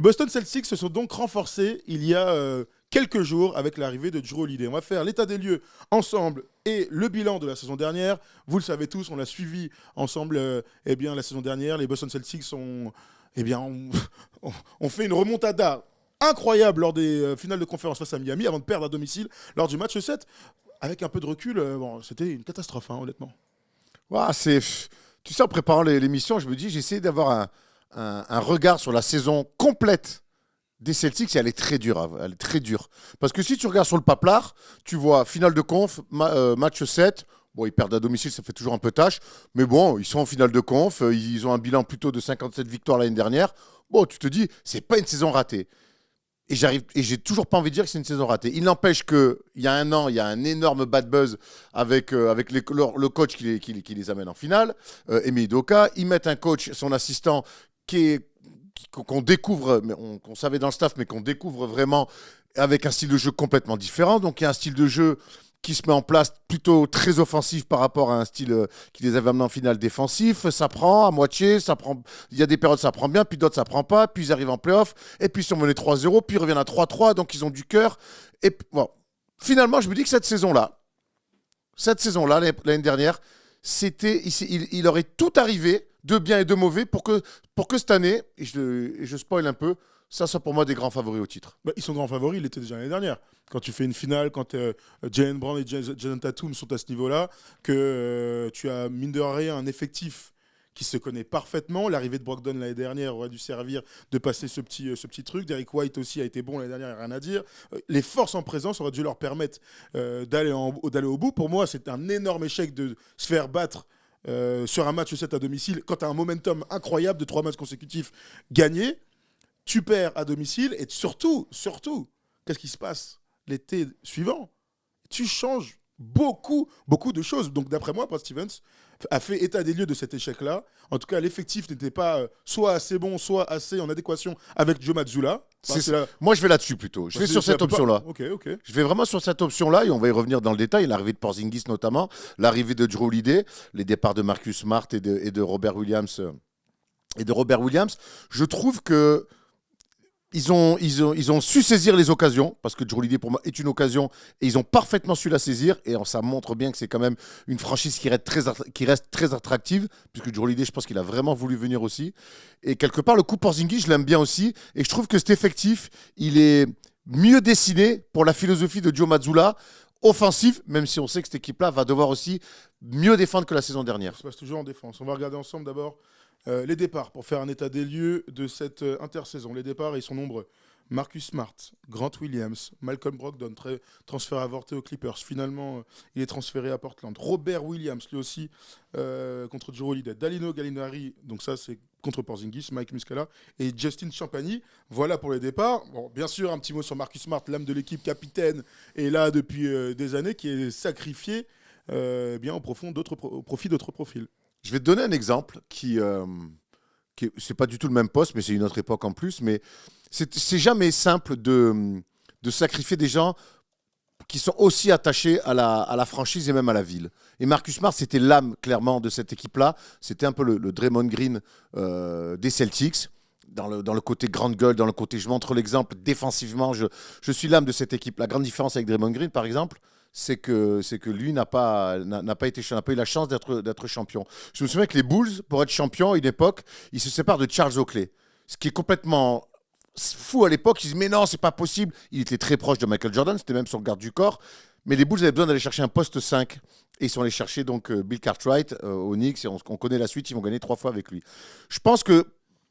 Boston Celtics se sont donc renforcés il y a quelques jours avec l'arrivée de Jrue Holiday. On va faire l'état des lieux ensemble et le bilan de la saison dernière. Vous le savez tous, on l'a suivi ensemble la saison dernière. Les Boston Celtics ont fait une remontada incroyable lors des finales de conférence face à Miami avant de perdre à domicile lors du match 7. Avec un peu de recul, c'était une catastrophe, honnêtement. Ouah, tu sais, en préparant l'émission, je me dis, j'essaie d'avoir un regard sur la saison complète des Celtics et elle est très dure. Elle est très dure. Parce que si tu regardes sur le paplard, tu vois finale de conf, match 7. Bon, ils perdent à domicile, ça fait toujours un peu tâche. Mais bon, ils sont en finale de conf. Ils ont un bilan plutôt de 57 victoires l'année dernière. Bon, tu te dis, c'est pas une saison ratée. Et j'ai toujours pas envie de dire que c'est une saison ratée. Il n'empêche qu'il y a un an, il y a un énorme bad buzz avec le coach qui les amène en finale, Emi Udoka. Ils mettent un coach, son assistant, qu'on découvre, qu'on savait dans le staff, mais qu'on découvre vraiment avec un style de jeu complètement différent. Donc il y a un style de jeu qui se met en place plutôt très offensif par rapport à un style qui les avait amenés en finale défensif. Ça prend à moitié, il y a des périodes ça prend bien, puis d'autres ça prend pas, puis ils arrivent en play-off, et puis ils sont menés 3-0, puis ils reviennent à 3-3, donc ils ont du cœur. Et bon, finalement, je me dis que cette saison-là, l'année dernière, il aurait tout arrivé de bien et de mauvais pour que cette année, et je spoil un peu, ça soit pour moi des grands favoris au titre. Ils sont grands favoris, ils l'étaient déjà l'année dernière. Quand tu fais une finale, quand Jaylen Brown et Jason Tatum sont à ce niveau-là, que tu as mine de rien un effectif qui se connaît parfaitement. L'arrivée de Brogdon l'année dernière aurait dû servir de passer ce petit truc. Derrick White aussi a été bon l'année dernière, rien à dire. Les forces en présence auraient dû leur permettre d'aller au bout. Pour moi, c'est un énorme échec de se faire battre sur un match 7 à domicile quand tu as un momentum incroyable de 3 matchs consécutifs gagnés. Tu perds à domicile et surtout, qu'est-ce qui se passe l'été suivant? Tu changes beaucoup de choses. Donc d'après moi, Brad Stevens a fait état des lieux de cet échec-là. En tout cas, l'effectif n'était pas soit assez bon, soit assez en adéquation avec Joe Mazzulla. Moi, je vais là-dessus plutôt. Je vais sur cette option-là. Ok. Je vais vraiment sur cette option-là et on va y revenir dans le détail. L'arrivée de Porzingis notamment, l'arrivée de Jrue Holiday, les départs de Marcus Smart et de Robert Williams. Je trouve que ils ont su saisir les occasions, parce que Jrue Holiday, pour moi, est une occasion, et ils ont parfaitement su la saisir, et ça montre bien que c'est quand même une franchise qui reste très attractive, puisque Jrue Holiday, je pense qu'il a vraiment voulu venir aussi. Et quelque part, le coup Porzingis, je l'aime bien aussi, et je trouve que cet effectif, il est mieux dessiné pour la philosophie de Joe Mazzulla, offensif, même si on sait que cette équipe-là va devoir aussi mieux défendre que la saison dernière. Ça se passe toujours en défense. On va regarder ensemble d'abord les départs pour faire un état des lieux de cette intersaison. Les départs, ils sont nombreux. Marcus Smart, Grant Williams, Malcolm Brogdon, transfert avorté aux Clippers. Finalement, il est transféré à Portland. Robert Williams, lui aussi, contre Jrue Holiday. Danilo Gallinari, donc ça c'est contre Porzingis, Mike Muscala et Justin Champagny. Voilà pour les départs. Bon, bien sûr, un petit mot sur Marcus Smart, l'âme de l'équipe, capitaine, est là depuis des années, qui est sacrifié au profit d'autres profils. Je vais te donner un exemple qui c'est pas du tout le même poste, mais c'est une autre époque en plus. Mais c'est jamais simple de sacrifier des gens qui sont aussi attachés à la franchise et même à la ville. Et Marcus Smart, c'était l'âme clairement de cette équipe-là. C'était un peu le Draymond Green des Celtics. Dans le côté grande gueule, dans le côté je montre l'exemple défensivement, je suis l'âme de cette équipe. La grande différence avec Draymond Green, par exemple, c'est que lui n'a pas eu la chance d'être champion. Je me souviens que les Bulls, pour être champion à une époque, ils se séparent de Charles Oakley, ce qui est complètement fou à l'époque. Ils disent mais non, c'est pas possible. Il était très proche de Michael Jordan, c'était même son garde du corps. Mais les Bulls avaient besoin d'aller chercher un poste 5. Et ils sont allés chercher donc Bill Cartwright aux Knicks. Et on connaît la suite, ils vont gagner 3 fois avec lui. Je pense que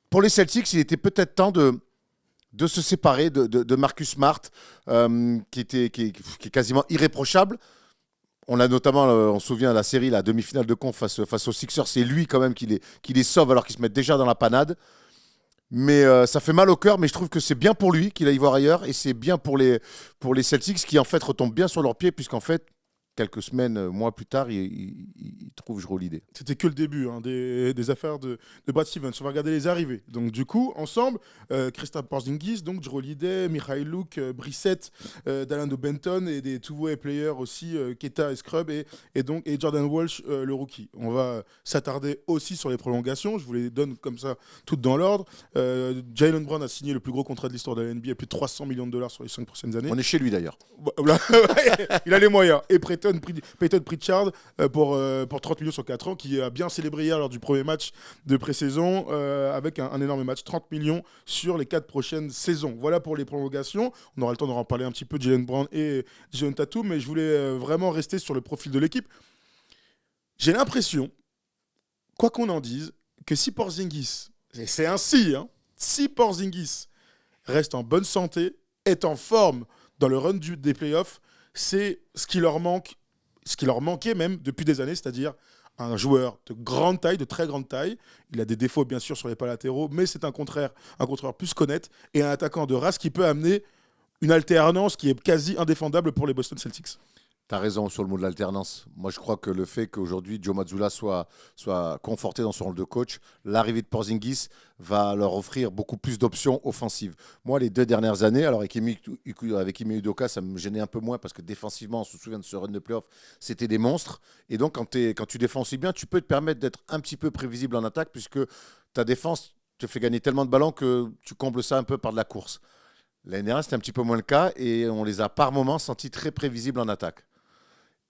pour les Celtics, il était peut-être temps de se séparer de Marcus Smart, qui est quasiment irréprochable. On a notamment, on se souvient de la série, la demi-finale de conf face aux Sixers, c'est lui quand même qui les sauve alors qu'ils se mettent déjà dans la panade. Mais ça fait mal au cœur, mais je trouve que c'est bien pour lui qu'il aille voir ailleurs, et c'est bien pour les Celtics qui en fait retombent bien sur leurs pieds, puisqu'en fait, quelques semaines, mois plus tard, il trouve Jrue Holiday. C'était que le début des affaires de Brad Stevens. On va regarder les arrivées. Donc, du coup, ensemble, Kristaps Porzingis, donc Jrue Holiday, Mykhailiuk, Brissett, Dalano Benton et des two-way players aussi, Keta et Scrub et Jordan Walsh, le rookie. On va s'attarder aussi sur les prolongations. Je vous les donne comme ça, toutes dans l'ordre. Jaylen Brown a signé le plus gros contrat de l'histoire de la NBA, plus de 300 millions de dollars sur les 5 prochaines années. On est chez lui d'ailleurs. Il a les moyens. Et Peyton Pritchard pour 30 millions sur 4 ans, qui a bien célébré hier lors du premier match de pré-saison avec un énorme match. 30 millions sur les 4 prochaines saisons. Voilà pour les prolongations. On aura le temps d'en reparler un petit peu de Jaylen Brown et Jason Tatum, mais je voulais vraiment rester sur le profil de l'équipe. J'ai l'impression, quoi qu'on en dise, que si Porzingis, et c'est ainsi, si Porzingis reste en bonne santé, est en forme dans le run des playoffs, c'est ce qui leur manquait même depuis des années, c'est-à-dire un joueur de grande taille, de très grande taille. Il a des défauts bien sûr sur les pas latéraux, mais c'est un contreur plus connaître et un attaquant de race qui peut amener une alternance qui est quasi indéfendable pour les Boston Celtics. Tu as raison sur le mot de l'alternance. Moi, je crois que le fait qu'aujourd'hui Joe Mazzulla soit conforté dans son rôle de coach, l'arrivée de Porzingis va leur offrir beaucoup plus d'options offensives. Moi, les 2 dernières années, alors avec Ime Udoka, ça me gênait un peu moins parce que défensivement, on se souvient de ce run de playoff, c'était des monstres. Et donc, quand tu défends aussi bien, tu peux te permettre d'être un petit peu prévisible en attaque puisque ta défense te fait gagner tellement de ballons que tu combles ça un peu par de la course. L'année dernière, c'était un petit peu moins le cas et on les a par moments sentis très prévisibles en attaque.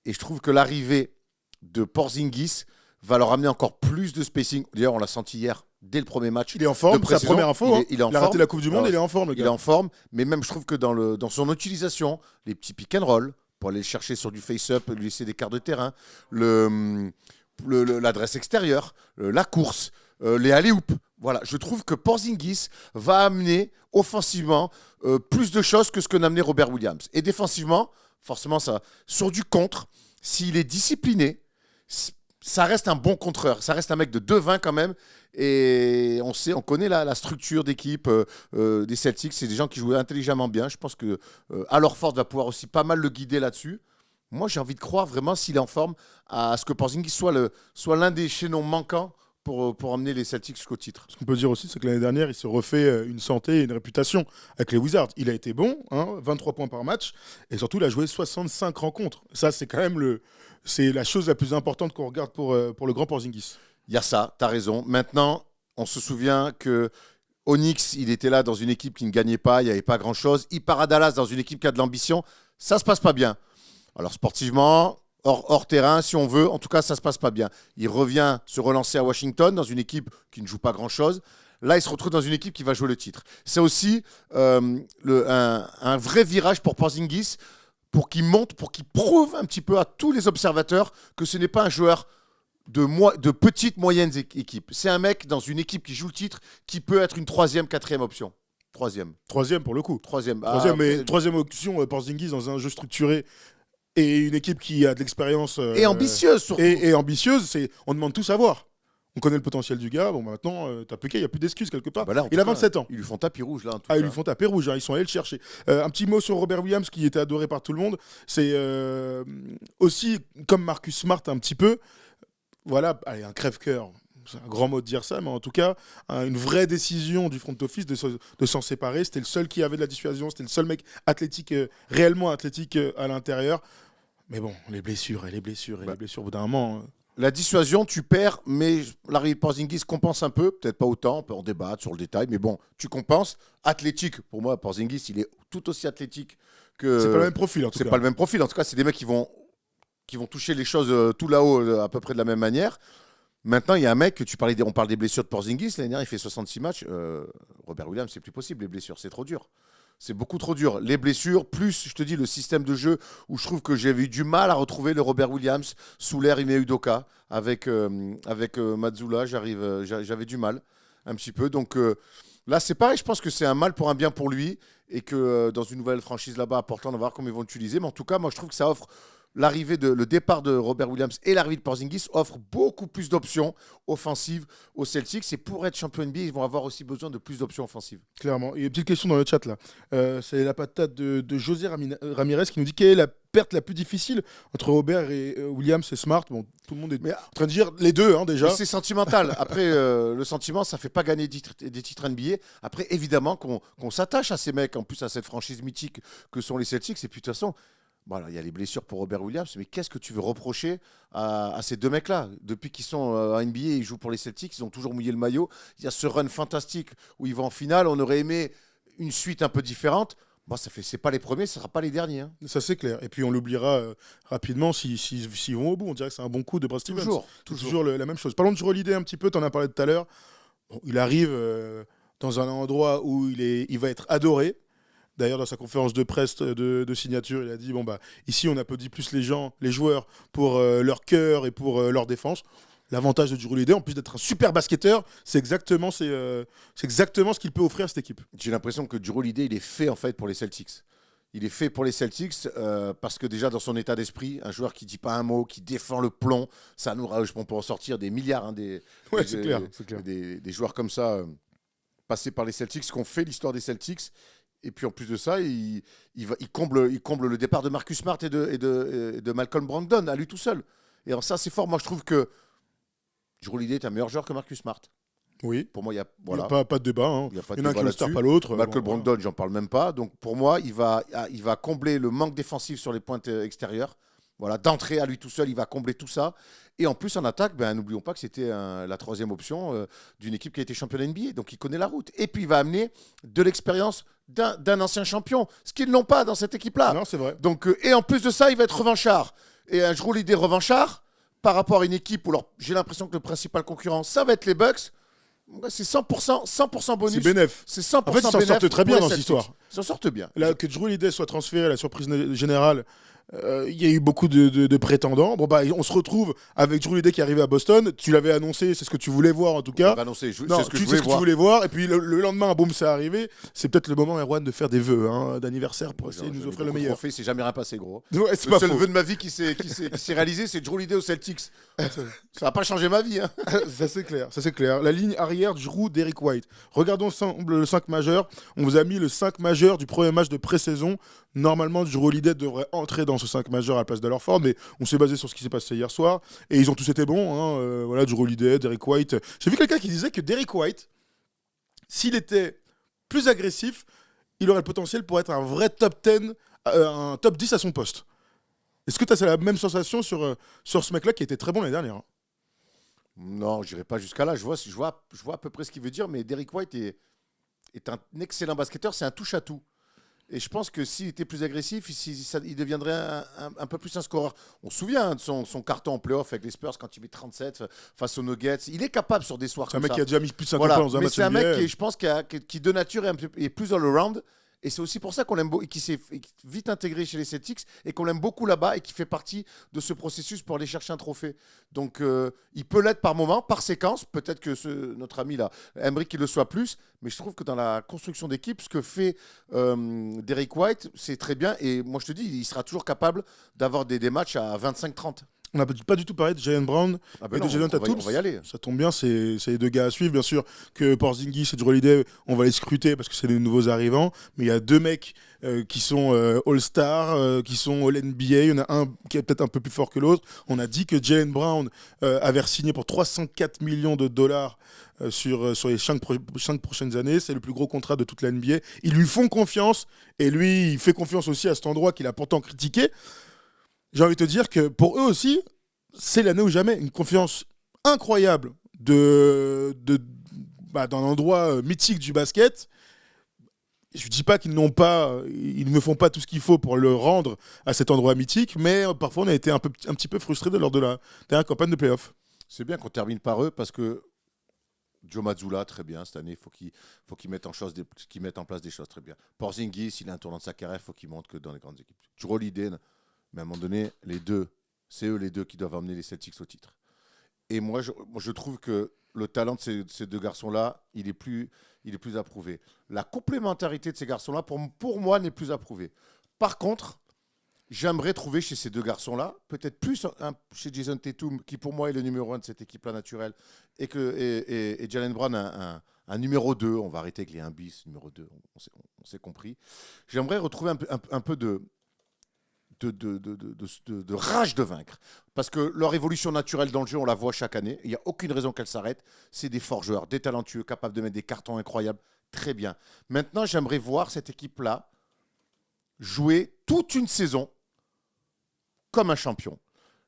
Et je trouve que l'arrivée de Porzingis va leur amener encore plus de spacing. D'ailleurs, on l'a senti hier, dès le premier match. Il est en forme, c'est sa première info. Il a raté la Coupe du Monde, il est en forme, le gars. Il est en forme, mais même je trouve que dans son utilisation, les petits pick and roll, pour aller le chercher sur du face-up, lui laisser des quarts de terrain, l'adresse extérieure, la course, les alley-oop. Voilà, je trouve que Porzingis va amener offensivement plus de choses que ce que n'amenait Robert Williams. Et défensivement, forcément, ça, sur du contre, s'il est discipliné, ça reste un bon contreur. Ça reste un mec de 2-20 quand même. Et on connaît la structure d'équipe des Celtics. C'est des gens qui jouent intelligemment bien. Je pense que Al Horford va pouvoir aussi pas mal le guider là-dessus. Moi, j'ai envie de croire vraiment, s'il est en forme, à ce que Porzingis soit l'un des chaînons manquants pour emmener les Celtics jusqu'au titre. Ce qu'on peut dire aussi, c'est que l'année dernière, il s'est refait une santé et une réputation avec les Wizards. Il a été bon, 23 points par match, et surtout, il a joué 65 rencontres. Ça, c'est quand même c'est la chose la plus importante qu'on regarde pour le grand Porzingis. Il y a ça, tu as raison. Maintenant, on se souvient que Onyx, il était là dans une équipe qui ne gagnait pas, il n'y avait pas grand-chose. Il part à Dallas dans une équipe qui a de l'ambition. Ça se passe pas bien. Alors, sportivement, hors terrain, si on veut, en tout cas, ça se passe pas bien. Il revient se relancer à Washington dans une équipe qui ne joue pas grand-chose. Là, il se retrouve dans une équipe qui va jouer le titre. C'est aussi un vrai virage pour Porzingis, pour qu'il monte, pour qu'il prouve un petit peu à tous les observateurs que ce n'est pas un joueur de petites, moyennes équipes. C'est un mec dans une équipe qui joue le titre qui peut être une 3e, 4e option. Troisième pour le coup. Troisième option, Porzingis dans un jeu structuré et une équipe qui a de l'expérience. Et ambitieuse surtout. Et ambitieuse, on demande tout savoir. On connaît le potentiel du gars. Bon, maintenant, t'as plus qu'à, il n'y a plus d'excuses quelque part. Là, il a 27 ans. Ils lui font tapis rouge, là. Ils lui font tapis rouge. Ils sont allés le chercher. Un petit mot sur Robert Williams, qui était adoré par tout le monde. C'est aussi, comme Marcus Smart, un petit peu. Voilà, allez, un crève-cœur. C'est un grand mot de dire ça, mais en tout cas, une vraie décision du front office de s'en séparer. C'était le seul qui avait de la dissuasion. C'était le seul mec athlétique, réellement athlétique à l'intérieur. Mais bon, les blessures, au bout d'un moment. La dissuasion, tu perds, mais l'arrivée de Porzingis compense un peu. Peut-être pas autant, on peut en débattre sur le détail, mais bon, tu compenses. Athlétique, pour moi, Porzingis, il est tout aussi athlétique que. C'est pas le même profil, en tout cas. C'est pas le même profil. En tout cas, c'est des mecs qui vont toucher les choses tout là-haut à peu près de la même manière. Maintenant, il y a un mec, on parle des blessures de Porzingis. L'année dernière, il fait 66 matchs. Robert Williams, c'est plus possible, les blessures. C'est trop dur. C'est beaucoup trop dur. Les blessures, plus, je te dis, le système de jeu où je trouve que j'avais eu du mal à retrouver le Robert Williams sous l'ère Ime Udoka avec Mazzulla. J'avais du mal un petit peu. Donc là, c'est pareil. Je pense que c'est un mal pour un bien pour lui et que dans une nouvelle franchise là-bas à Portland, on va voir comment ils vont l'utiliser. Mais en tout cas, moi, je trouve que ça offre le départ de Robert Williams et l'arrivée de Porzingis offrent beaucoup plus d'options offensives aux Celtics. Et pour être champion NBA, ils vont avoir aussi besoin de plus d'options offensives. Clairement. Il y a une petite question dans le chat là. C'est la patate de José Ramirez qui nous dit quelle est la perte la plus difficile entre Robert et Williams et Smart. Bon, tout le monde est en train de dire les deux déjà. C'est sentimental. Après, le sentiment, ça fait pas gagner des titres NBA. Après, évidemment qu'on s'attache à ces mecs, en plus à cette franchise mythique que sont les Celtics. Et puis de toute façon, voilà, il y a les blessures pour Robert Williams, mais qu'est-ce que tu veux reprocher à ces deux mecs-là? Depuis qu'ils sont en NBA, ils jouent pour les Celtics, ils ont toujours mouillé le maillot. Il y a ce run fantastique où ils vont en finale. On aurait aimé une suite un peu différente. Bon, c'est pas les premiers, ce ne sera pas les derniers. Hein. Ça, c'est clair. Et puis, on l'oubliera rapidement s'ils vont au bout. On dirait que c'est un bon coup de Brad Stevens. Toujours la même chose. Parlons de Jrue Holiday un petit peu, tu en as parlé tout à l'heure. Bon, il arrive dans un endroit où il va être adoré. D'ailleurs, dans sa conférence de presse de signature, il a dit ici, on applaudit plus les joueurs pour leur cœur et pour leur défense. L'avantage de Jrue Holiday, en plus d'être un super basketteur, c'est exactement ce qu'il peut offrir à cette équipe. J'ai l'impression que Jrue Holiday, il est fait en fait pour les Celtics. Il est fait pour les Celtics parce que déjà dans son état d'esprit, un joueur qui dit pas un mot, qui défend le plomb, ça nous on peut en sortir des milliards, c'est clair. Des joueurs comme ça passés par les Celtics, qui ont fait l'histoire des Celtics. Et puis en plus de ça, il comble le départ de Marcus Smart et de Malcolm Brogdon à lui tout seul. Et en ça, c'est fort. Moi, je trouve que Jrue Holiday est un meilleur joueur que Marcus Smart. Oui. Pour moi, il y a pas de débat. Hein. Il y a en a un qui ne pas l'autre. Malcolm Brogdon, j'en parle même pas. Donc pour moi, il va combler le manque défensif sur les pointes extérieures. Voilà, d'entrée à lui tout seul, il va combler tout ça. Et en plus, en attaque, n'oublions pas que c'était la troisième option d'une équipe qui a été championne NBA. Donc, il connaît la route. Et puis, il va amener de l'expérience d'un ancien champion, ce qu'ils n'ont pas dans cette équipe-là. Non, c'est vrai. Donc, et en plus de ça, il va être revanchard. Et un Jrue Holiday revanchard, par rapport à une équipe où j'ai l'impression que le principal concurrent, ça va être les Bucks. C'est 100% bonus. C'est bénéf. C'est 100% en fait, ils s'en sortent très bien dans cette histoire. Ils s'en sortent bien. Là, que Jrue Holiday soit transféré à la surprise générale, il y a eu beaucoup de prétendants. On se retrouve avec Jrue Holiday qui est arrivé à Boston. Tu l'avais annoncé, c'est ce que tu voulais voir en tout cas. Annoncé, c'est ce que tu voulais voir. Et puis le lendemain, boum, c'est arrivé. C'est peut-être le moment, Erwan, de faire des vœux d'anniversaire pour essayer de nous offrir le meilleur. C'est jamais rien passé, gros. Ouais, le seul vœu de ma vie qui s'est réalisé, c'est Jrue Holiday aux Celtics. Ça n'a pas changé ma vie. Hein. Ça c'est clair. La ligne arrière, Jrue, Derrick White. Regardons ensemble le 5 majeur. On vous a mis le 5 majeur du premier match de pré-saison. Normalement, Jrue Holiday devrait entrer dans ce 5 majeur à la place d'Alorford, mais on s'est basé sur ce qui s'est passé hier soir. Et ils ont tous été bons. Voilà, Jrue Holiday, Derrick White. J'ai vu quelqu'un qui disait que Derrick White, s'il était plus agressif, il aurait le potentiel pour être un vrai top 10, un top 10 à son poste. Est-ce que tu as la même sensation sur ce mec-là qui était très bon l'année dernière? Non, je n'irai pas jusqu'à là. Je vois à peu près ce qu'il veut dire, mais Derrick White est un excellent basketteur. C'est un touche-à-tout. Et je pense que s'il était plus agressif, il deviendrait un peu plus un scoreur. On se souvient de son carton en playoff avec les Spurs quand il met 37 face aux Nuggets. Il est capable sur des soirs comme ça. C'est un mec qui a déjà mis plus de 50 points dans un match. Mais c'est un mec qui, je pense, qui de nature est plus all-around. Et c'est aussi pour ça qu'on l'aime beaucoup, et qui s'est vite intégré chez les Celtics et qu'on l'aime beaucoup là-bas et qui fait partie de ce processus pour aller chercher un trophée. Donc, il peut l'être par moment, par séquence. Peut-être que notre ami là aimerait qu'il le soit plus. Mais je trouve que dans la construction d'équipe, ce que fait Derrick White, c'est très bien. Et moi, je te dis, il sera toujours capable d'avoir des matchs à 25-30. On n'a pas du tout parlé de Jaylen Brown et de Jalen Tatum. On va y aller. Ça tombe bien, c'est les deux gars à suivre. Bien sûr que Porzingis et Jrue Holiday, on va les scruter parce que c'est les nouveaux arrivants. Mais il y a deux mecs qui sont All-Star, qui sont All-NBA. Il y en a un qui est peut-être un peu plus fort que l'autre. On a dit que Jaylen Brown avait signé pour 304 millions de dollars sur les 5 prochaines années. C'est le plus gros contrat de toute la NBA. Ils lui font confiance et lui, il fait confiance aussi à cet endroit qu'il a pourtant critiqué. J'ai envie de te dire que pour eux aussi, c'est l'année ou jamais. Une confiance incroyable d'un endroit mythique du basket. Je ne dis pas qu'ils ne font pas tout ce qu'il faut pour le rendre à cet endroit mythique, mais parfois on a été un petit peu frustrés lors de la dernière campagne de playoff. C'est bien qu'on termine par eux parce que Joe Mazzulla, très bien cette année, il faut qu'il mette en place des choses très bien. Porzingis, il a un tournant de sa carrière, il faut qu'il montre que dans les grandes équipes. Jrue Holiday, mais à un moment donné, c'est eux les deux qui doivent emmener les Celtics au titre. Et moi, je trouve que le talent de ces deux garçons-là, il est plus approuvé. La complémentarité de ces garçons-là, pour moi, n'est plus approuvée. Par contre, j'aimerais trouver chez ces deux garçons-là, peut-être plus chez Jason Tatum, qui pour moi est le numéro 1 de cette équipe-là naturelle, et Jaylen Brown un numéro 2. On va arrêter avec les 1 bis, numéro 2, on s'est compris. J'aimerais retrouver un peu de rage de vaincre. Parce que leur évolution naturelle dans le jeu, on la voit chaque année. Il n'y a aucune raison qu'elle s'arrête. C'est des forts joueurs, des talentueux, capables de mettre des cartons incroyables. Très bien. Maintenant, j'aimerais voir cette équipe-là jouer toute une saison comme un champion.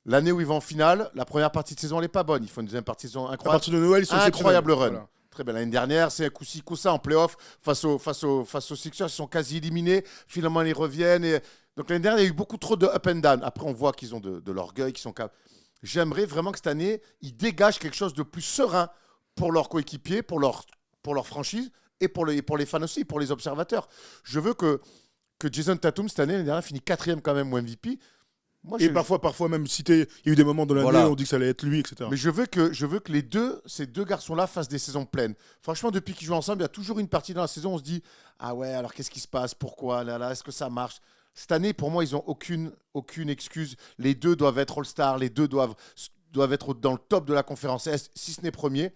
L'année où ils vont en finale, la première partie de saison, elle n'est pas bonne. Ils font une deuxième partie de saison incroyable. À partir de Noël, ils sont incroyable run. Voilà. Très bien. L'année dernière, c'est un coup-ci, coup-ça en play-off face aux Sixers. Ils sont quasi éliminés. Finalement, ils reviennent. Donc l'année dernière, il y a eu beaucoup trop de up and down. Après, on voit qu'ils ont de l'orgueil, qu'ils sont capables. J'aimerais vraiment que cette année, ils dégagent quelque chose de plus serein pour leurs coéquipiers, pour leur franchise et pour les fans aussi, pour les observateurs. Je veux que Jason Tatum, cette année, l'année dernière, finit 4e quand même au MVP. Moi, et parfois même cité, il y a eu des moments dans l'année où on dit que ça allait être lui, etc. Mais je veux que ces deux garçons-là fassent des saisons pleines. Franchement, depuis qu'ils jouent ensemble, il y a toujours une partie dans la saison où on se dit « Ah ouais, alors qu'est-ce qui se passe? Pourquoi? Là, est-ce que ça marche ?» Cette année, pour moi, ils n'ont aucune excuse. Les deux doivent être All-Star, les deux doivent être dans le top de la conférence Est, si ce n'est premier.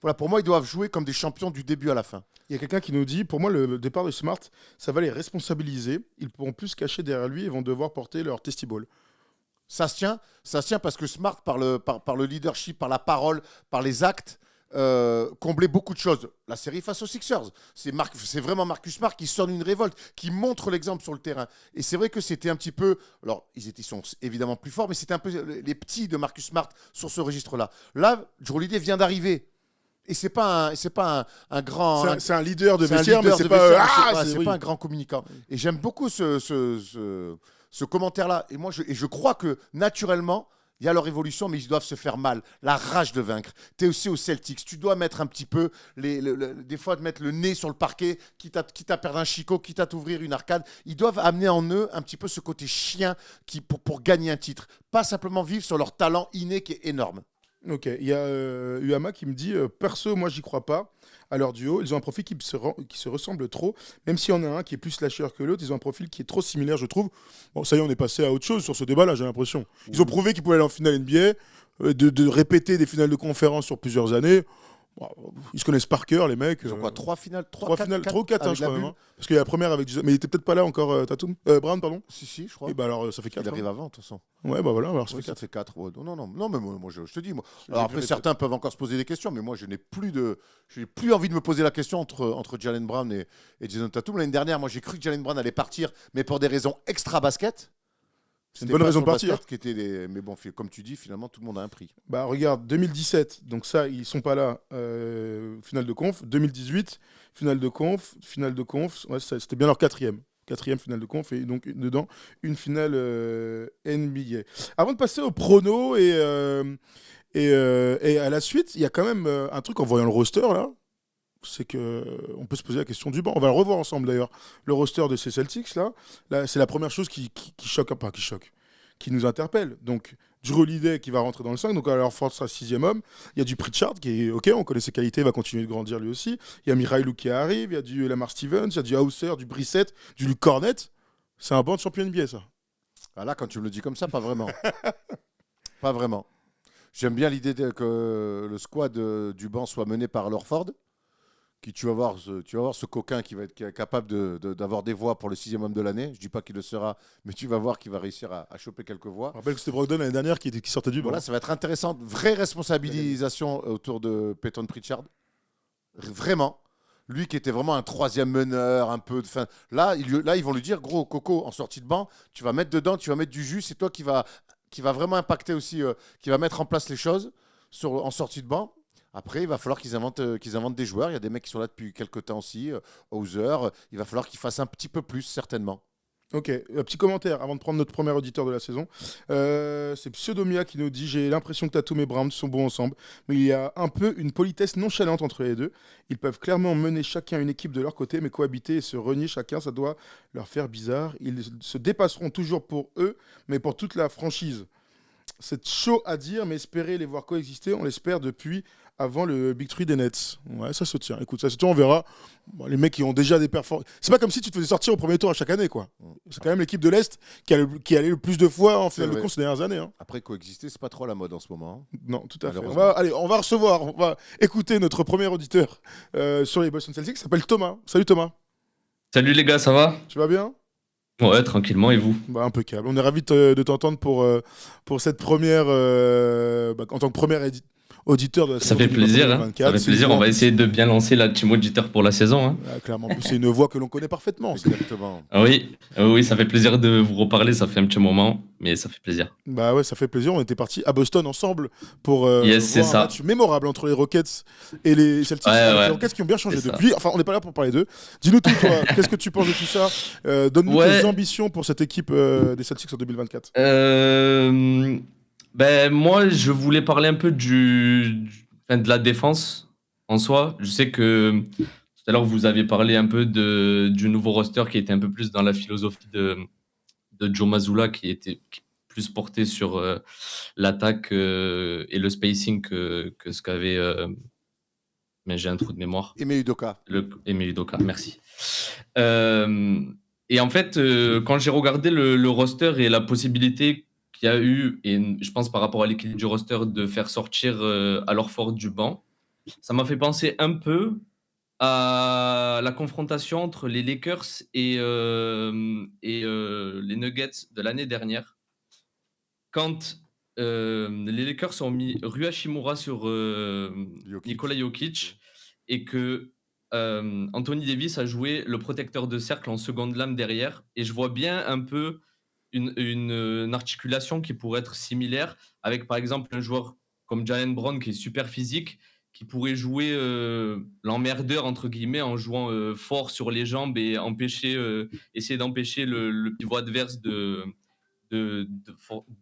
Voilà, pour moi, ils doivent jouer comme des champions du début à la fin. Il y a quelqu'un qui nous dit, pour moi, le départ de Smart, ça va les responsabiliser. Ils pourront plus se cacher derrière lui et vont devoir porter leur testiball. Ça se tient parce que Smart, par le leadership, par la parole, par les actes, comblait beaucoup de choses. La série face aux Sixers, c'est vraiment Marcus Smart qui sonne une révolte, qui montre l'exemple sur le terrain. Et c'est vrai que c'était un petit peu... Alors, ils sont évidemment plus forts, mais c'était un peu les petits de Marcus Smart sur ce registre-là. Là, Jrue Holiday vient d'arriver. Et c'est pas un grand... C'est un leader de vestiaire, mais c'est pas un grand communicant. Et j'aime beaucoup ce commentaire-là. Et moi, je crois que naturellement, il y a leur évolution, mais ils doivent se faire mal. La rage de vaincre. Tu es aussi aux Celtics. Tu dois mettre un petit peu, des fois, de mettre le nez sur le parquet, quitte à perdre un chicot, quitte à t'ouvrir une arcade. Ils doivent amener en eux un petit peu ce côté chien pour gagner un titre. Pas simplement vivre sur leur talent inné qui est énorme. Ok, il y a Uama qui me dit perso, moi j'y crois pas à leur duo. Ils ont un profil qui se ressemble trop, même s'il y en a un qui est plus slasher que l'autre. Ils ont un profil qui est trop similaire, je trouve. Bon, ça y est, on est passé à autre chose sur ce débat-là, j'ai l'impression. Ils ont prouvé qu'ils pouvaient aller en finale NBA, de répéter des finales de conférence sur plusieurs années. Bon, ils se connaissent par cœur, les mecs. Ils ont quoi, 3 finales 3 finales, 3 ou 4, je crois même. Hein. Parce qu'il y a la première avec Jason... Mais il était peut-être pas là encore, Tatum Brown, pardon. Si, je crois. Et bah alors, ça fait 4. Il arrive avant, de toute façon. Ouais, bah voilà, alors ça fait 4. Ouais, non, mais moi je te dis. Moi. Alors après, certains peuvent encore se poser des questions, mais moi, je n'ai plus envie de me poser la question entre Jaylen Brown et Jason Tatum. L'année dernière, moi, j'ai cru que Jaylen Brown allait partir, mais pour des raisons extra-basket. C'est une bonne raison de partir. Mais bon, comme tu dis, finalement, tout le monde a un prix. Bah regarde, 2017, donc ça, ils sont pas là. Finale de conf. 2018, finale de conf. Ouais, c'était bien leur quatrième finale de conf et donc dedans une finale NBA. Avant de passer au prono et à la suite, il y a quand même un truc en voyant le roster là. C'est qu'on peut se poser la question du banc. On va le revoir ensemble d'ailleurs. Le roster de ces Celtics là c'est la première chose qui choque, pas qui choque, qui nous interpelle. Donc Jrue Holiday qui va rentrer dans le 5, donc à leur force sera 6e homme. Il y a du Pritchard qui est ok, on connaît ses qualités, il va continuer de grandir lui aussi. Il y a Mirailou qui arrive, il y a du Lamar Stevens, il y a du Hauser, du Brissett, du Luke Cornett. C'est un banc de champion NBA ça. Ah là, quand tu me le dis comme ça, pas vraiment. Pas vraiment. J'aime bien l'idée que le squad du banc soit mené par Lorford. Tu vas voir ce coquin qui va être capable d'avoir des voix pour le 6e homme de l'année. Je ne dis pas qu'il le sera, mais tu vas voir qu'il va réussir à choper quelques voix. Je rappelle que c'était Brogdon l'année dernière qui sortait du banc. Voilà, ça va être intéressant. Vraie responsabilisation autour de Peyton Pritchard. Vraiment. Lui qui était vraiment un 3e meneur, un peu de fin. Là, ils vont lui dire, gros Coco, en sortie de banc, tu vas mettre dedans, tu vas mettre du jus. C'est toi qui va vraiment impacter aussi, qui va mettre en place les choses en sortie de banc. Après, il va falloir qu'ils inventent des joueurs. Il y a des mecs qui sont là depuis quelques temps aussi. Hauser, il va falloir qu'ils fassent un petit peu plus, certainement. Ok, un petit commentaire avant de prendre notre premier auditeur de la saison. C'est Pseudomia qui nous dit « J'ai l'impression que Tatum et Brown sont bons ensemble, mais il y a un peu une politesse nonchalante entre les deux. Ils peuvent clairement mener chacun une équipe de leur côté, mais cohabiter et se renier chacun, ça doit leur faire bizarre. Ils se dépasseront toujours pour eux, mais pour toute la franchise. C'est chaud à dire, mais espérer les voir coexister, on l'espère depuis avant le Big Three des Nets. Ouais, ça se tient. Écoute, ça se tient, on verra. Bon, les mecs qui ont déjà des performances. C'est pas comme si tu te faisais sortir au premier tour à chaque année, quoi. C'est quand même l'équipe de l'Est qui allait le plus de fois en finale de con ces dernières années. Hein. Après, coexister, c'est pas trop la mode en ce moment. Hein. Non, tout à fait. On va recevoir, on va écouter notre premier auditeur sur les Boston Celtics, qui s'appelle Thomas. Salut Thomas. Salut les gars, ça va? Tu vas bien? Ouais, tranquillement, et vous? Bah, impeccable. On est ravis de t'entendre pour cette première, en tant que premier auditeur de la Ça saison fait plaisir, hein. 2024. Ça fait plaisir. On va essayer de bien lancer la team auditeur pour la saison. Hein. Clairement, c'est une voix que l'on connaît parfaitement. Exactement. Oui, ça fait plaisir de vous reparler. Ça fait un petit moment, mais ça fait plaisir. Bah ouais, ça fait plaisir. On était partis à Boston ensemble pour Yes, voir c'est un ça. match mémorable entre les Rockets et les Celtics. Les Rockets qui ont bien changé C'est ça. depuis. Enfin, on n'est pas là pour parler d'eux. Dis-nous tout, toi. Qu'est-ce que tu penses de tout ça? Donne-nous tes ambitions pour cette équipe des Celtics en 2024. Moi, je voulais parler un peu de la défense en soi. Je sais que tout à l'heure, vous avez parlé un peu du nouveau roster qui était un peu plus dans la philosophie de Joe Mazzulla, qui était plus porté sur l'attaque et le spacing que ce qu'avait... mais j'ai un trou de mémoire. Ime Udoka. Ime Udoka, merci. Et en fait, quand j'ai regardé le roster et la possibilité qu'il y a eu, et je pense par rapport à l'équilibre du roster, de faire sortir Al Horford du banc, ça m'a fait penser un peu à la confrontation entre les Lakers et les Nuggets de l'année dernière. Quand les Lakers ont mis Rui Hachimura sur Nikola Jokic et que Anthony Davis a joué le protecteur de cercle en seconde lame derrière. Et je vois bien un peu une articulation qui pourrait être similaire avec, par exemple, un joueur comme Jaylen Brown qui est super physique, qui pourrait jouer l'emmerdeur, entre guillemets, en jouant fort sur les jambes et essayer d'empêcher le pivot adverse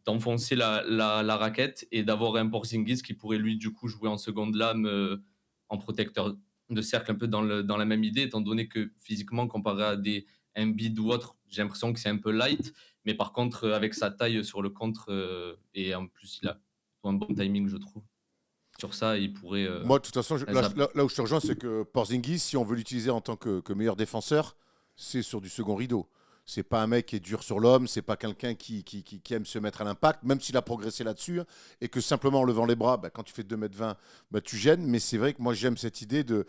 d'enfoncer la raquette et d'avoir un Porzingis qui pourrait lui du coup jouer en seconde lame en protecteur de cercle, un peu dans la même idée, étant donné que physiquement, comparé à des Embiid ou autres, j'ai l'impression que c'est un peu light, mais par contre avec sa taille sur le contre et en plus il a un bon timing, je trouve. Sur ça, il pourrait... Moi, de toute façon, là où je te rejoins, c'est que Porzingis, si on veut l'utiliser en tant que meilleur défenseur, c'est sur du second rideau. C'est pas un mec qui est dur sur l'homme, c'est pas quelqu'un qui aime se mettre à l'impact, même s'il a progressé là-dessus, hein, et que simplement en levant les bras, quand tu fais 2,20 m, tu gênes. Mais c'est vrai que moi, j'aime cette idée de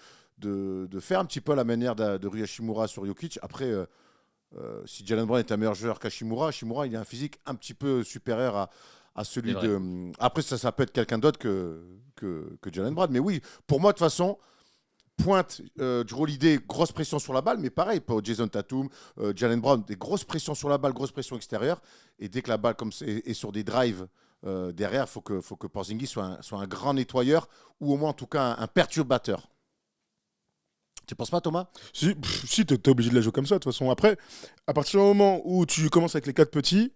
faire un petit peu à la manière de Rui Hachimura sur Jokic. Après, si Jaylen Brown est un meilleur joueur qu'Hachimura, il a un physique un petit peu supérieur à celui de... Après, ça peut être quelqu'un d'autre que Jaylen Brown. Mais oui, pour moi, de toute façon... Pointe, Jrue Holiday, grosse pression sur la balle, mais pareil pour Jason Tatum, Jaylen Brown, des grosses pressions sur la balle, grosse pression extérieure. Et dès que la balle est sur des drives derrière, il faut que Porzingis soit un grand nettoyeur ou au moins en tout cas un perturbateur. Tu penses pas, Thomas? Si, tu es obligé de la jouer comme ça, de toute façon. Après, à partir du moment où tu commences avec les 4 petits,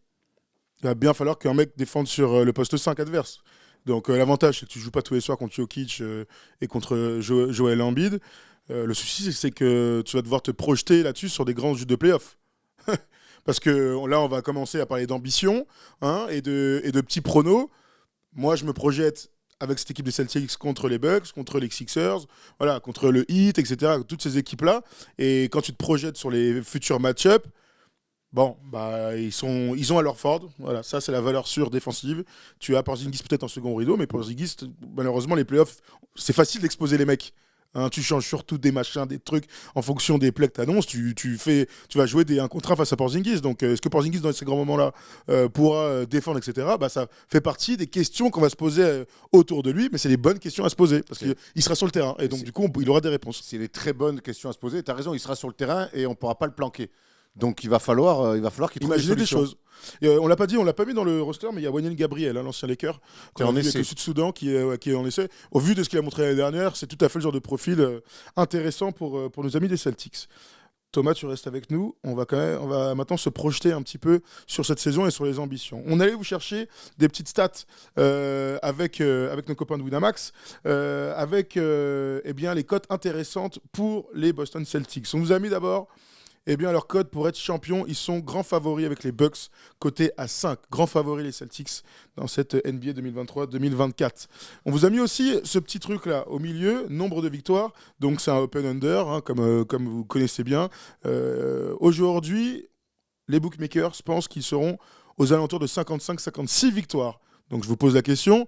il va bien falloir qu'un mec défende sur le poste 5 adverse. Donc l'avantage, c'est que tu joues pas tous les soirs contre Jokic et contre Joel Embiid. Le souci, c'est que tu vas devoir te projeter là-dessus sur des grands jeux de playoff. Parce que là, on va commencer à parler d'ambition et de petits pronos. Moi, je me projette avec cette équipe des Celtics contre les Bucks, contre les Sixers, voilà, contre le Heat, etc. Toutes ces équipes-là. Et quand tu te projettes sur les futurs match-up, bon, ils ont Al Horford. Voilà, ça, c'est la valeur sûre défensive. Tu as Porzingis peut-être en second rideau, mais Porzingis, malheureusement, les playoffs, c'est facile d'exposer les mecs. Tu changes surtout des machins, des trucs en fonction des plays que tu annonces. Tu vas jouer un contrat face à Porzingis. Donc, est-ce que Porzingis, dans ces grands moments-là, pourra défendre, etc. Ça fait partie des questions qu'on va se poser autour de lui, mais c'est les bonnes questions à se poser parce qu'il sera sur le terrain. Et donc, du coup, il aura des réponses. C'est les très bonnes questions à se poser. Tu as raison, il sera sur le terrain et on ne pourra pas le planquer. Donc il va falloir qu'il trouve des choses. On l'a pas dit, on l'a pas mis dans le roster, mais il y a Wanyan Gabriel, l'ancien Laker, qui est en essai avec le Sud-Soudan, qui est en essai. Au vu de ce qu'il a montré l'année dernière, c'est tout à fait le genre de profil intéressant pour nos amis des Celtics. Thomas, tu restes avec nous. On va maintenant se projeter un petit peu sur cette saison et sur les ambitions. On allait vous chercher des petites stats avec nos copains de Winamax, avec les cotes intéressantes pour les Boston Celtics. On vous a mis d'abord Eh bien, leur code pour être champion, ils sont grands favoris avec les Bucks, cotés à 5. Grands favoris les Celtics dans cette NBA 2023-2024. On vous a mis aussi ce petit truc-là au milieu, nombre de victoires. Donc, c'est un open under, hein, comme vous connaissez bien. Aujourd'hui, les bookmakers pensent qu'ils seront aux alentours de 55-56 victoires. Donc, je vous pose la question.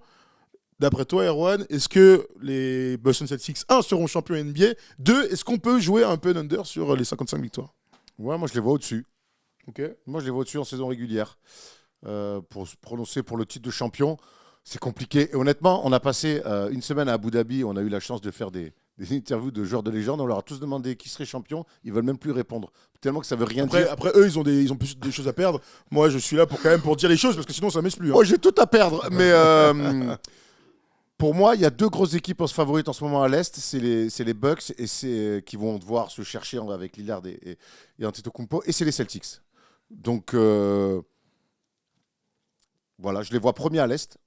D'après toi, Erwan, est-ce que les Boston Celtics, 1, seront champions NBA, 2, est-ce qu'on peut jouer un peu under sur les 55 victoires? Ouais, moi je les vois au-dessus. Ok. Moi je les vois au-dessus en saison régulière. Pour se prononcer pour le titre de champion, c'est compliqué. Et honnêtement, on a passé une semaine à Abu Dhabi, on a eu la chance de faire des interviews de joueurs de légende, on leur a tous demandé qui serait champion, ils veulent même plus répondre. Tellement que ça veut rien dire. Après, eux, ils ont plus de choses à perdre. Moi, je suis là pour dire les choses, parce que sinon, ça m'exclut. Hein. Oh, j'ai tout à perdre, mais... Pour moi, il y a 2 grosses équipes en favorites en ce moment à l'Est. C'est les Bucks qui vont devoir se chercher avec Lillard et Antetokounmpo. Et c'est les Celtics. Donc, voilà, je les vois premiers à l'Est.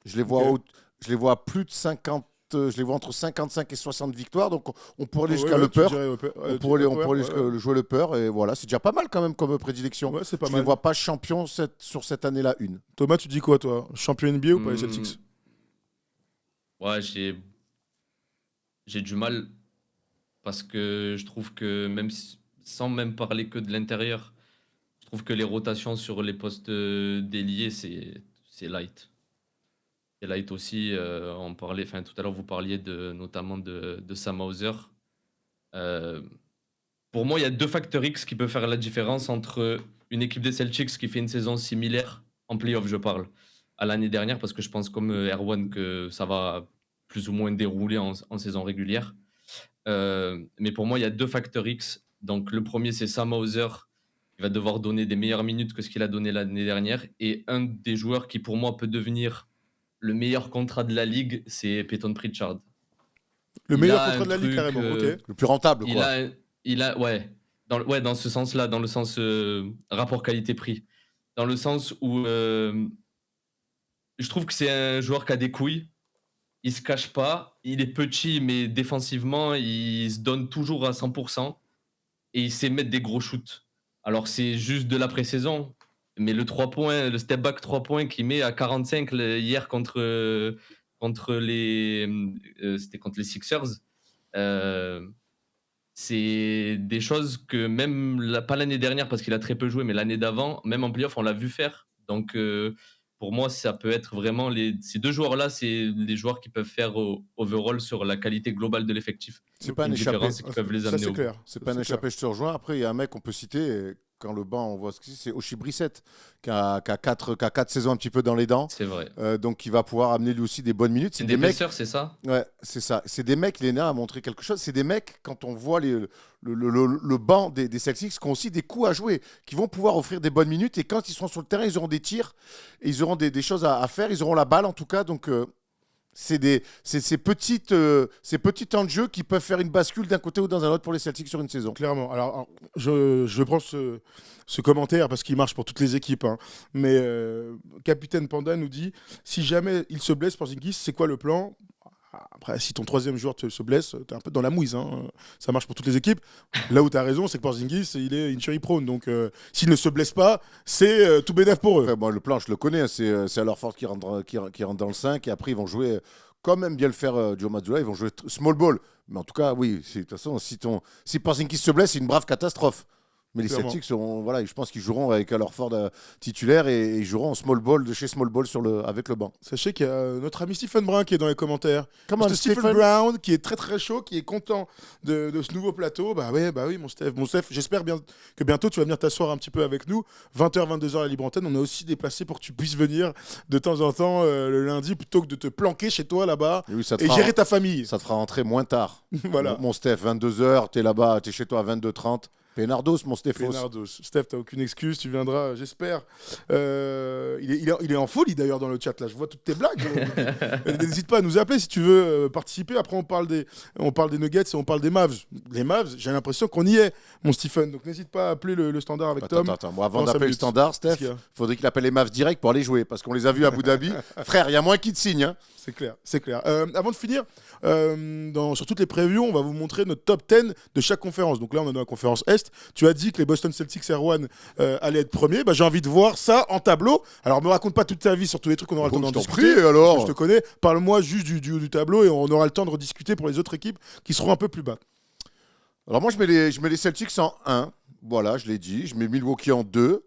Je les vois, je les vois à plus de 50. Je les vois entre 55 et 60 victoires. Donc, on pourrait aller jusqu'à le peur. On pourrait aller jouer le peur. Et voilà, c'est déjà pas mal quand même comme prédilection. Ouais, c'est pas je mal. ne les vois pas champions sur cette année-là, une. Thomas, tu dis quoi, toi? Champion NBA ou pas les Celtics? Ouais, j'ai du mal parce que je trouve que sans même parler que de l'intérieur, je trouve que les rotations sur les postes d'ailier, c'est light. C'est light aussi. Tout à l'heure, vous parliez notamment de Sam Hauser. Pour moi, il y a 2 facteurs X qui peuvent faire la différence entre une équipe des Celtics qui fait une saison similaire, en playoff je parle, à l'année dernière, parce que je pense comme Erwan que ça va plus ou moins dérouler en saison régulière. Mais pour moi, il y a 2 facteurs X. Donc le premier, c'est Sam Hauser, qui va devoir donner des meilleures minutes que ce qu'il a donné l'année dernière. Et un des joueurs qui, pour moi, peut devenir le meilleur contrat de la ligue, c'est Peyton Pritchard. Le meilleur contrat de la ligue, carrément. Ok. Le plus rentable, quoi. Dans ce sens-là, dans le sens rapport qualité-prix. Dans le sens où je trouve que c'est un joueur qui a des couilles. Il se cache pas. Il est petit, mais défensivement, il se donne toujours à 100%. Et il sait mettre des gros shoots. Alors, c'est juste de la pré-saison. Mais le 3 points, le step back 3 points qu'il met à 45 hier contre c'était contre les Sixers. C'est des choses que même, pas l'année dernière parce qu'il a très peu joué, mais l'année d'avant, même en playoff, on l'a vu faire. Donc, pour moi, ça peut être vraiment ces 2 joueurs-là, c'est des joueurs qui peuvent faire overall sur la qualité globale de l'effectif. C'est pas un échappé. Qui peuvent les amener c'est clair. C'est pas un échappé, je te rejoins. Après, il y a un mec qu'on peut citer, quand le banc, on voit ce que c'est Oshie Brissett, qui a 4 saisons un petit peu dans les dents. C'est vrai. Donc, il va pouvoir amener lui aussi des bonnes minutes. C'est des mecs, c'est ça? Ouais, c'est ça. C'est des mecs, Léna a montré quelque chose. C'est des mecs, quand on voit le banc des Celtics, qui ont aussi des coups à jouer, qui vont pouvoir offrir des bonnes minutes. Et quand ils seront sur le terrain, ils auront des tirs, et ils auront des choses à faire. Ils auront la balle, en tout cas. Donc, c'est ces petits temps de jeu qui peuvent faire une bascule d'un côté ou dans un autre pour les Celtics sur une saison. Clairement. Alors je prends ce commentaire parce qu'il marche pour toutes les équipes. Hein. Mais Capitaine Panda nous dit, si jamais il se blesse, Porzingis, c'est quoi le plan? Après, si ton 3e joueur se blesse, t'es un peu dans la mouise. Hein. Ça marche pour toutes les équipes. Là où t'as raison, c'est que Porzingis, il est injury prone. Donc, s'il ne se blesse pas, c'est tout bénef pour eux. Après, bon, le plan, je le connais. Hein, c'est à leur force qui rentre dans le 5. Et après, ils vont jouer, comme aime bien le faire Joe Mazzulla, ils vont jouer small ball. Mais en tout cas, oui, de toute façon, si Porzingis se blesse, c'est une brave catastrophe. Mais les Clairement. Celtics, je pense qu'ils joueront avec leur Ford titulaire et ils joueront en small ball de chez small ball avec le banc. Sachez qu'il y a notre ami Stephen Brown qui est dans les commentaires. Comment Stephen Brown qui est très très chaud, qui est content de ce nouveau plateau. Bah oui, mon Steph. J'espère que bientôt tu vas venir t'asseoir un petit peu avec nous. 20h, 22h à la libre antenne. On a aussi déplacé pour que tu puisses venir de temps en temps le lundi plutôt que de te planquer chez toi là-bas et gérer ta famille. Ça te fera rentrer moins tard. Voilà. Mon Steph, 22h, t'es là-bas, t'es chez toi à 22h30. Pénardos, mon Stéphos. Pénardos. Steph, t'as aucune excuse, tu viendras, j'espère. Il est en folie d'ailleurs dans le chat là, je vois toutes tes blagues. N'hésite pas à nous appeler si tu veux participer. Après, on parle des Nuggets et on parle des Mavs. Les Mavs, j'ai l'impression qu'on y est, mon Stephen. Donc n'hésite pas à appeler le standard avec Tom. Attends. Moi, avant d'appeler le standard, Steph, il faudrait qu'il appelle les Mavs direct pour aller jouer parce qu'on les a vus à Abu Dhabi. Frère, il y a moins qui te signe. Hein. C'est clair. Avant de finir, sur toutes les previews, on va vous montrer notre top 10 de chaque conférence. Donc là, on est dans la conférence Est. Est. Tu as dit que les Boston Celtics Erwan allaient être premiers. J'ai envie de voir ça en tableau. Alors, me raconte pas toute ta vie sur tous les trucs, on aura le temps d'en discuter. Alors. Je te connais. Parle-moi juste du tableau et on aura le temps de rediscuter pour les autres équipes qui seront un peu plus bas. Alors moi, je mets les Celtics en 1. Voilà, je l'ai dit. Je mets Milwaukee en 2.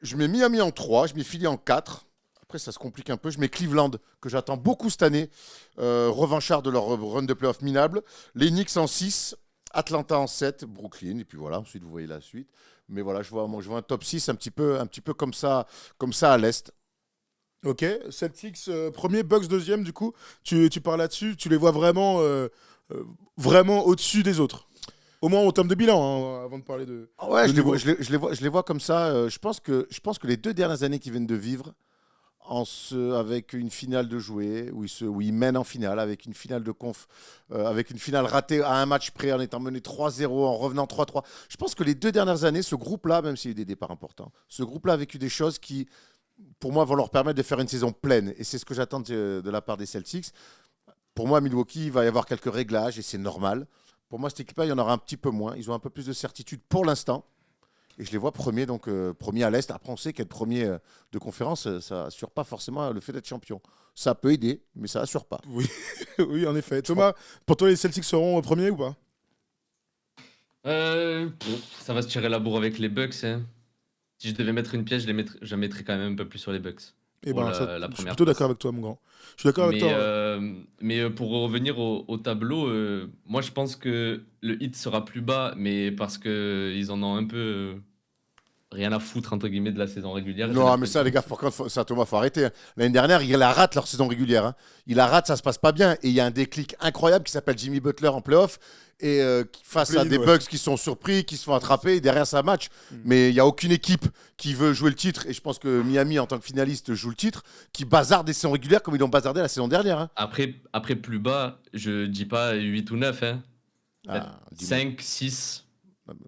Je mets Miami en 3. Je mets Philly en 4. Après, ça se complique un peu. Je mets Cleveland, que j'attends beaucoup cette année. Revanchard de leur run de playoff minable. Les Knicks en 6. Atlanta en 7. Brooklyn. Et puis voilà, ensuite, vous voyez la suite. Mais voilà, je vois un top 6 un petit peu comme ça à l'Est. Ok. Celtics premier, Bucks deuxième, du coup. Tu parles là-dessus. Tu les vois vraiment, vraiment au-dessus des autres. Au moins en termes de bilan, hein, avant de parler de. Ouais, je les vois comme ça. Je pense que les 2 dernières années qu'ils viennent de vivre, avec une finale de jouer, où ils mènent en finale, avec une finale de conf, avec une finale ratée à un match près, en étant mené 3-0, en revenant 3-3. Je pense que les 2 dernières années, ce groupe-là, même s'il y a eu des départs importants, ce groupe-là a vécu des choses qui, pour moi, vont leur permettre de faire une saison pleine. Et c'est ce que j'attends de la part des Celtics. Pour moi, à Milwaukee, il va y avoir quelques réglages, et c'est normal. Pour moi, cette équipe-là, il y en aura un petit peu moins. Ils ont un peu plus de certitude pour l'instant. Et je les vois premiers, donc premiers à l'Est. Après, on sait qu'être premier de conférence, ça assure pas forcément le fait d'être champion. Ça peut aider, mais ça assure pas. Oui, oui, en effet. Thomas, pour toi, les Celtics seront premiers ou pas? Ça va se tirer la bourre avec les Bucks. Hein. Si je devais mettre une pièce, je mettrais quand même un peu plus sur les Bucks. Eh ben, la je suis plutôt d'accord avec toi, mon grand. Je suis d'accord avec toi. Mais pour revenir au tableau, moi je pense que le hit sera plus bas, mais parce qu'ils en ont un peu rien à foutre entre guillemets de la saison régulière. Non, mais ça, les gars, ça, Thomas, faut arrêter. L'année dernière, ils la ratent leur saison régulière. Hein. Ils la ratent, ça se passe pas bien. Et il y a un déclic incroyable qui s'appelle Jimmy Butler en playoff. Et face à des Bucks qui sont surpris, qui se font attraper, et derrière ça match. Mais il n'y a aucune équipe qui veut jouer le titre, et je pense que Miami, en tant que finaliste, joue le titre, qui bazarde des saisons régulières comme ils l'ont bazardé la saison dernière. Hein. Après plus bas, je dis pas 8 ou 9, hein. 5, 6.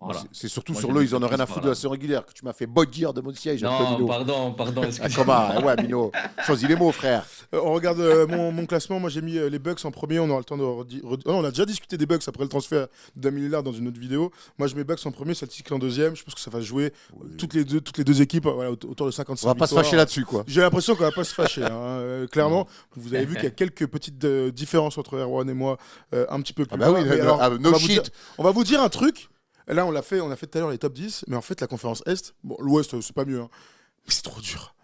Voilà. C'est surtout sur ils en ont rien à foutre de la saison régulière, que tu m'as fait body de mon siège. Non, pardon, excuse-moi. Comment ouais, Mino, choisis les mots, frère. On regarde mon classement. Moi, j'ai mis les Bucks en premier. On aura le temps de on a déjà discuté des Bucks après le transfert de Damian Lillard dans une autre vidéo. Moi, je mets Bucks en premier, Celtics en deuxième. Je pense que ça va se jouer toutes les deux équipes voilà, autour de 55 On va pas se fâcher là-dessus, quoi. J'ai l'impression qu'on va pas se fâcher. Hein. Clairement, vous avez vu qu'il y a quelques petites différences entre Erwan et moi, un petit peu plus. Ah bah oui, alors, on va vous dire un truc. Là, on a fait tout à l'heure les top 10, mais en fait, la conférence Est, bon, l'Ouest, c'est pas mieux, hein, mais c'est trop dur.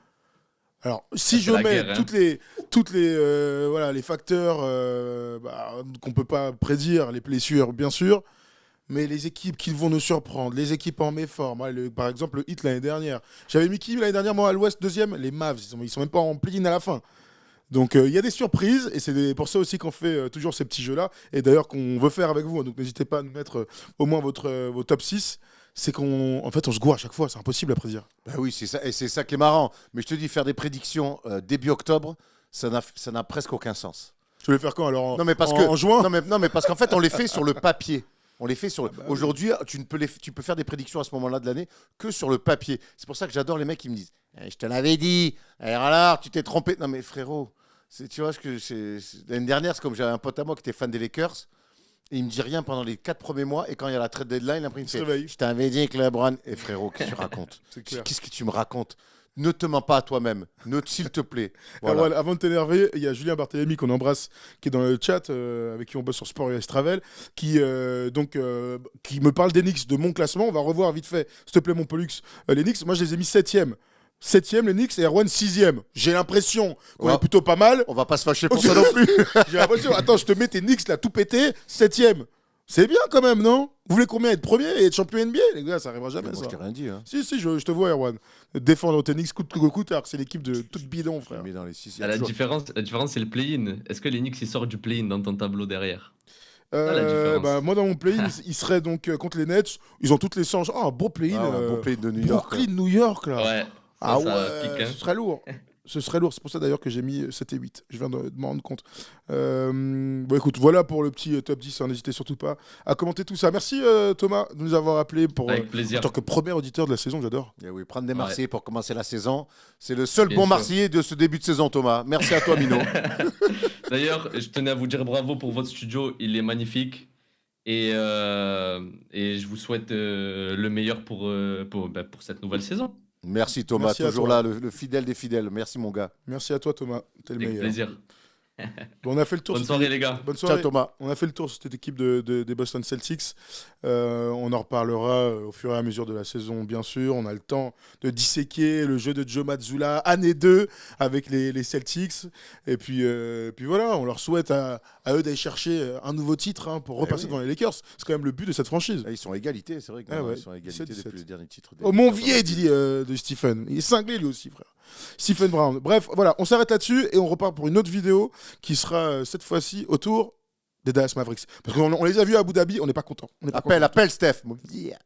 Alors, si je mets toutes les voilà, les facteurs qu'on peut pas prédire, les blessures, bien sûr, mais les équipes qui vont nous surprendre, les équipes en méforme, par exemple, le Heat l'année dernière. J'avais mis qui l'année dernière, moi, à l'Ouest, deuxième? Les Mavs, ils sont même pas en play-in à la fin. Donc il y a des surprises et c'est pour ça aussi qu'on fait toujours ces petits jeux-là et d'ailleurs qu'on veut faire avec vous. Donc n'hésitez pas à nous mettre au moins vos top 6. C'est qu'en fait on se gourre à chaque fois, c'est impossible à prédire. Bah oui, c'est ça, et c'est ça qui est marrant. Mais je te dis, faire des prédictions début octobre, ça n'a presque aucun sens. Tu veux les faire quand alors en juin? Non mais parce qu'en fait on les fait sur le papier. On les fait sur. Aujourd'hui, tu peux faire des prédictions à ce moment-là de l'année que sur le papier. C'est pour ça que j'adore les mecs qui me disent je te l'avais dit, alors tu t'es trompé. Non mais frérot. Tu vois, l'année dernière, c'est comme j'avais un pote à moi qui était fan des Lakers, et il me dit rien pendant les 4 premiers mois, et quand il y a la trade deadline, après il me fait je t'avais dit que LeBron. Et frérot, qu'est-ce que tu racontes? Qu'est-ce que tu me racontes? Ne te mens pas à toi-même, s'il te plaît. Voilà. Alors, avant de t'énerver, il y a Julien Barthélémy qu'on embrasse, qui est dans le chat, avec qui on bosse sur Sport et Travel, qui me parle des Knicks, de mon classement. On va revoir vite fait, s'il te plaît, mon Pollux, les Knicks. Moi, je les ai mis 7e. 7e, les Knicks, et Erwan 6e. J'ai l'impression qu'on est plutôt pas mal. On va pas se fâcher pour ça non plus. J'ai l'impression, attends, je te mets tes Knicks là tout pété, 7e. C'est bien quand même, non? Vous voulez combien être premier et être champion NBA? Les gars, ça arrivera jamais. Moi, ça. je t'ai rien dit. Hein. Si, je te vois, Erwan. Défendre tes Knicks coûte que coûte, alors que c'est l'équipe de toute bidon, frère. Dans les 6, la différence, c'est le play-in. Est-ce que les Knicks ils sortent du play-in dans ton tableau derrière? Moi dans mon play-in, ils seraient donc contre les Nets. Ils ont toutes les chances. Oh, un beau play-in. Un beau play-in de New York. Brooklyn, New York, là. Ouais. Ah ça ouais, pique, hein. ce serait lourd. Ce serait lourd. C'est pour ça d'ailleurs que j'ai mis 7 et 8. Je viens de m'en rendre compte. Écoute, voilà pour le petit top 10. N'hésitez surtout pas à commenter tout ça. Merci Thomas de nous avoir appelé avec plaisir. En tant que premier auditeur de la saison, j'adore. Et oui, prendre des Marseillais pour commencer la saison. C'est le seul bon Marseillais de ce début de saison, Thomas. Merci à toi, Mino. D'ailleurs, je tenais à vous dire bravo pour votre studio. Il est magnifique. Et je vous souhaite le meilleur pour cette nouvelle saison. Merci Thomas, Merci à toujours toi. là, le fidèle des fidèles. Merci mon gars. Merci à toi, Thomas. T'es le Avec meilleur. plaisir. Bon, on a fait le tour. Bonne soirée, les gars. Bonne soirée. Ciao Thomas. On a fait le tour sur cette équipe des Boston Celtics. On en reparlera au fur et à mesure de la saison, bien sûr. On a le temps de disséquer le jeu de Joe Mazzulla, année 2, avec les Celtics. Et puis voilà, on leur souhaite à eux d'aller chercher un nouveau titre pour repasser devant les Lakers. C'est quand même le but de cette franchise. Ah, ils sont à égalité, c'est vrai qu'ils sont à égalité 17. depuis le dernier titre. Oh, mon vieil, dit de Stephen. Il est cinglé lui aussi, frère. Stephen Brown. Bref, voilà, on s'arrête là-dessus et on repart pour une autre vidéo qui sera cette fois-ci autour des Dallas Mavericks. Parce qu'on les a vus à Abu Dhabi, on n'est pas content. Appelle Steph. Yeah.